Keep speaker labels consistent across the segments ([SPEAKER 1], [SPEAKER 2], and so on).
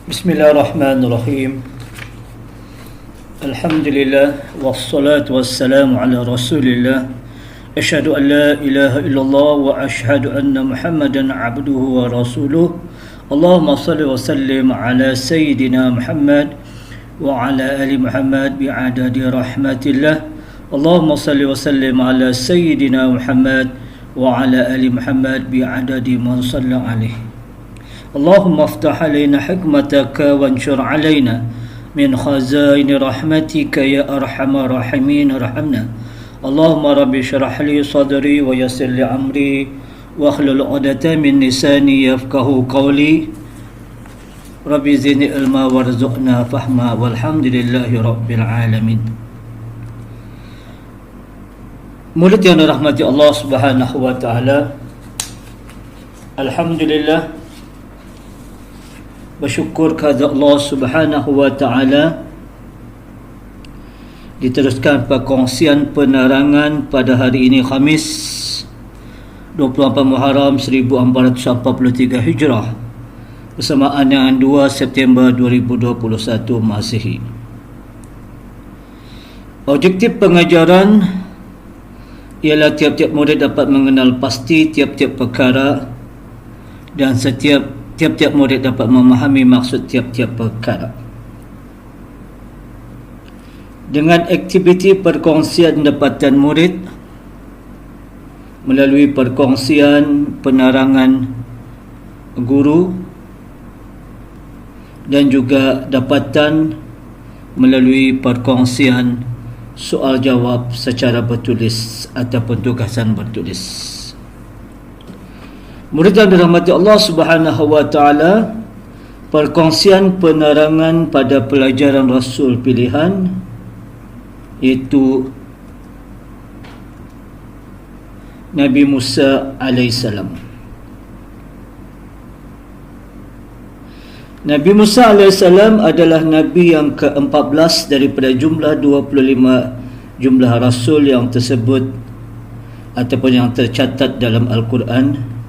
[SPEAKER 1] Bismillahirrahmanirrahim. Alhamdulillah wassalatu wassalamu ala Rasulillah. Asyhadu an la ilaha illallah wa asyhadu anna Muhammadan abduhu wa rasuluh. Allahumma salli wa sallim ala sayyidina Muhammad wa ala ali Muhammad bi'adadi rahmatillah. Allahumma salli wa sallim ala sayyidina Muhammad wa ala ali Muhammad bi'adadi man shalla alaihi. اللهم افتح علينا حكمتك وانشر علينا من خزائن رحمتك يا أرحم الراحمين ارحمنا. اللهم رب اشرح لي صدري ويسر لي أمري واحلل عقدة من لساني يفقهوا قولي رب زدني علما وارزقنا فهما والحمد لله رب العالمين. Murid yang dirahmati Allah Subhanahu wa taala, alhamdulillah, bersyukur kepada Allah Subhanahu wa taala diteruskan perkongsian penerangan pada hari ini Khamis 24 Muharram 1443 Hijrah bersamaan dengan 2 September 2021 Masihi. Objektif pengajaran ialah tiap-tiap murid dapat mengenal pasti tiap-tiap perkara dan tiap-tiap murid dapat memahami maksud tiap-tiap perkara. Dengan aktiviti perkongsian dapatan murid melalui perkongsian penerangan guru dan juga dapatan melalui perkongsian soal jawab secara bertulis ataupun tugasan bertulis. Murid yang dirahmati Allah Subhanahu wa taala, perkongsian penerangan pada pelajaran Rasul pilihan iaitu Nabi Musa alaihissalam. Nabi Musa alaihissalam adalah Nabi yang ke-14 daripada jumlah 25 jumlah Rasul yang tersebut ataupun yang tercatat dalam Al-Quran.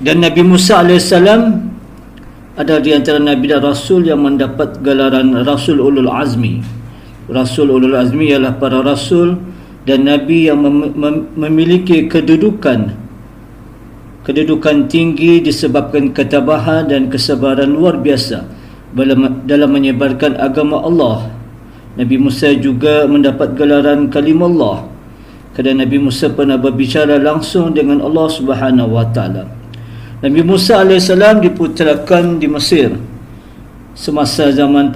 [SPEAKER 1] Dan Nabi Musa AS adalah di antara Nabi dan Rasul yang mendapat gelaran Rasul Ulul Azmi. Rasul Ulul Azmi ialah para Rasul dan Nabi yang memiliki kedudukan tinggi disebabkan ketabahan dan kesabaran luar biasa dalam menyebarkan agama Allah. Nabi Musa juga mendapat gelaran Kalimullah kerana Nabi Musa pernah berbicara langsung dengan Allah Subhanahu wa taala. Nabi Musa AS diputerakan di Mesir semasa zaman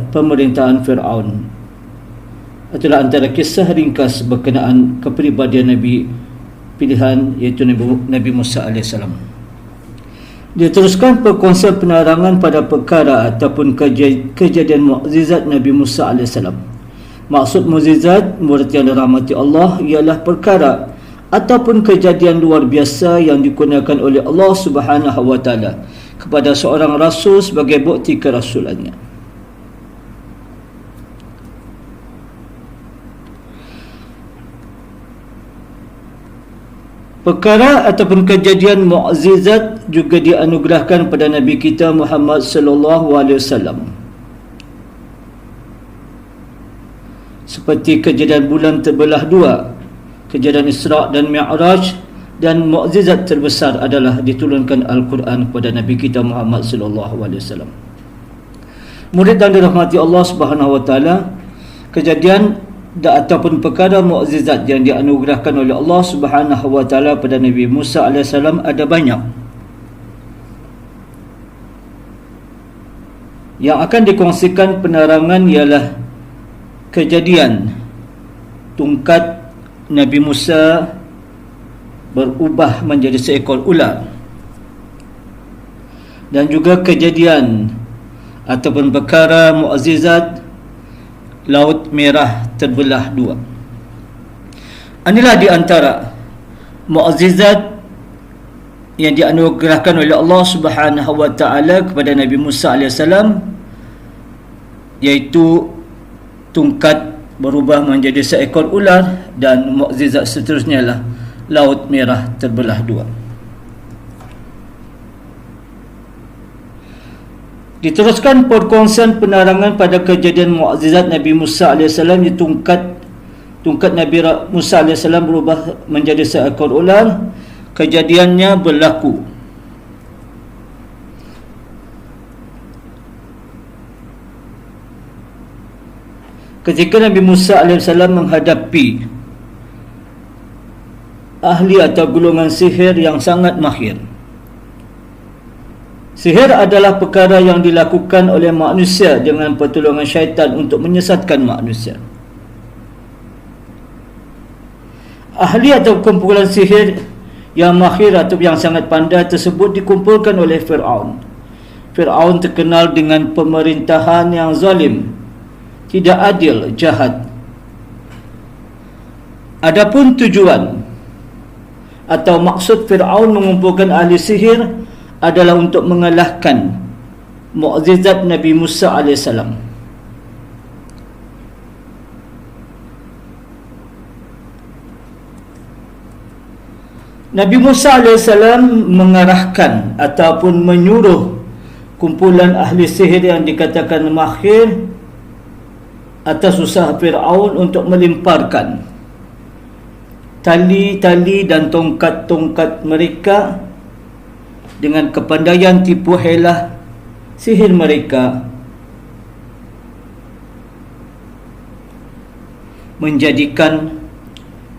[SPEAKER 1] pemerintahan Fir'aun. Itulah antara kisah ringkas berkenaan kepribadian Nabi pilihan iaitu Nabi Musa AS. Dia teruskan perkongsian penerangan pada perkara ataupun kejadian mukjizat Nabi Musa AS. Maksud mukjizat murid yang dirahmati Allah ialah perkara ataupun kejadian luar biasa yang digunakan oleh Allah Subhanahu wa taala kepada seorang rasul sebagai bukti kerasulannya. Perkara ataupun kejadian mukjizat juga dianugerahkan pada Nabi kita Muhammad sallallahu alaihi wasallam. Seperti kejadian bulan terbelah dua, kejadian Isra' dan Mi'raj, dan mukjizat terbesar adalah diturunkan Al-Quran kepada Nabi kita Muhammad sallallahu alaihi wasallam. Murid yang dirahmati Allah Subhanahu wa taala, kejadian ataupun perkara mukjizat yang dianugerahkan oleh Allah Subhanahu wa taala pada Nabi Musa alaihi salam ada banyak. Yang akan dikongsikan penerangan ialah kejadian tungkat Nabi Musa berubah menjadi seekor ular, dan juga kejadian ataupun perkara mukjizat Laut Merah terbelah dua. Inilah di antara mukjizat yang dianugerahkan oleh Allah Subhanahu wa taala kepada Nabi Musa alaihissalam, iaitu tungkat berubah menjadi seekor ular, dan mukjizat seterusnya lah Laut Merah terbelah dua. Diteruskan perkongsian penerangan pada kejadian mukjizat Nabi Musa AS di tungkat Nabi Musa AS berubah menjadi seekor ular. Kejadiannya berlaku ketika Nabi Musa AS menghadapi ahli atau golongan sihir yang sangat mahir. Sihir adalah perkara yang dilakukan oleh manusia dengan pertolongan syaitan untuk menyesatkan manusia. Ahli atau kumpulan sihir yang mahir atau yang sangat pandai tersebut dikumpulkan oleh Fir'aun. Fir'aun terkenal dengan pemerintahan yang zalim, tidak adil, jahat. Adapun tujuan atau maksud Fir'aun mengumpulkan ahli sihir adalah untuk mengalahkan mukjizat Nabi Musa AS. Nabi Musa AS mengarahkan ataupun menyuruh kumpulan ahli sihir yang dikatakan mahir atas usaha Fir'aun untuk melemparkan tali-tali dan tongkat-tongkat mereka dengan kepandaian tipu helah sihir mereka, menjadikan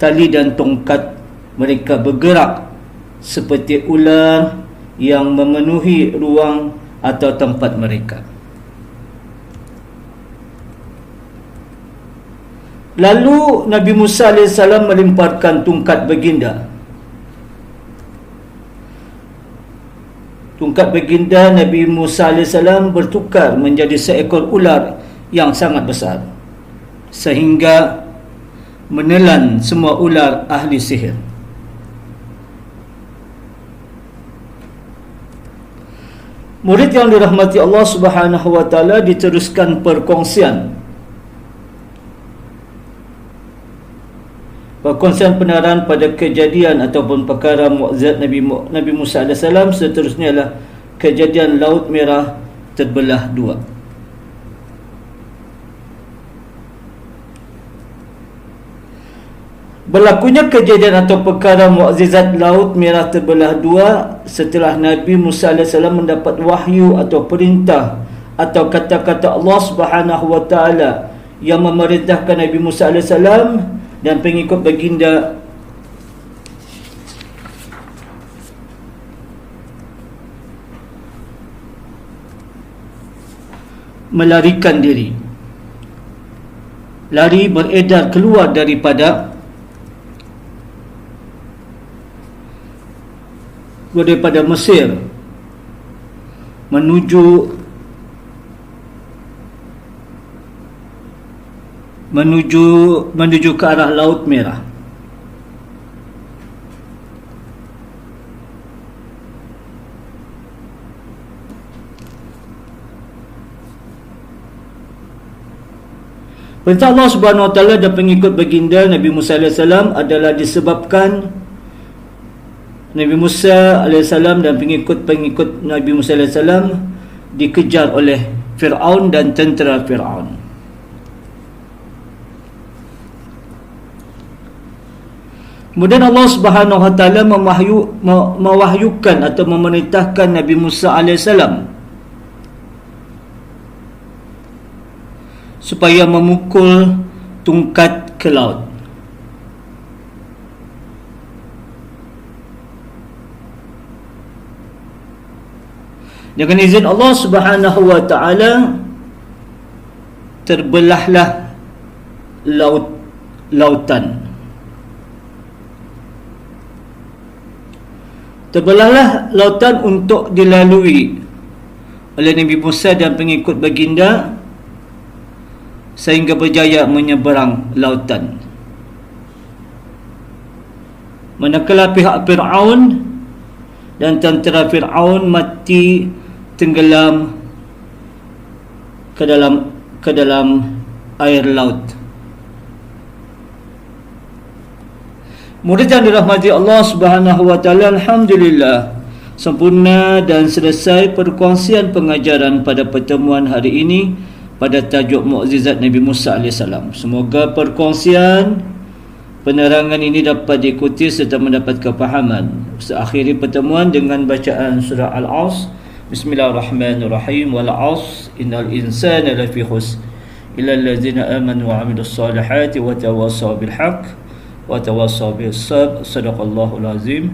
[SPEAKER 1] tali dan tongkat mereka bergerak seperti ular yang memenuhi ruang atau tempat mereka. Lalu Nabi Musa AS melemparkan tungkat baginda. Tungkat baginda Nabi Musa AS bertukar menjadi seekor ular yang sangat besar, sehingga menelan semua ular ahli sihir. Murid yang dirahmati Allah Subhanahu wa taala, diteruskan perkongsian penerangan pada kejadian ataupun perkara mukjizat Nabi Musa AS. Seterusnya adalah kejadian Laut Merah terbelah dua. Berlakunya kejadian atau perkara mukjizat Laut Merah terbelah dua setelah Nabi Musa AS mendapat wahyu atau perintah atau kata-kata Allah Subhanahu wa taala yang memerintahkan Nabi Musa AS dan pengikut baginda melarikan diri, lari beredar keluar daripada Mesir menuju ke arah Laut Merah. Perintah Allah Subhanahu wa taala dan pengikut baginda Nabi Musa AS adalah disebabkan Nabi Musa AS dan pengikut Nabi Musa AS dikejar oleh Fir'aun dan tentera Fir'aun. Kemudian Allah Subhanahu wa taala mewahyukan atau memerintahkan Nabi Musa AS supaya memukul tungkat ke laut. Dengan izin Allah Subhanahu wa taala terbelahlah lautan. Terbelahlah lautan untuk dilalui oleh Nabi Musa dan pengikut baginda sehingga berjaya menyeberang lautan. Manakala pihak Fir'aun dan tentera Fir'aun mati tenggelam ke dalam air laut. Murid yang dirahmati Allah Subhanahu wa taala, alhamdulillah, Sempurna dan selesai perkongsian pengajaran pada pertemuan hari ini pada tajuk mukjizat Nabi Musa AS. Semoga perkongsian penerangan ini dapat diikuti serta mendapat kefahaman. Seakhiri pertemuan dengan bacaan surah Al-Asr. Bismillahirrahmanirrahim. Wal 'asr innal insana lafi khusr illa allazina amanu wa 'amilus solihati wa tawassaw bil haqq wa tawassaw bis sabr. Shadaqallahul azim.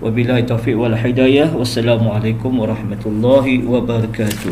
[SPEAKER 1] Wabillahi taufiq wal hidayah. Wassalamualaikum warahmatullahi wabarakatuh.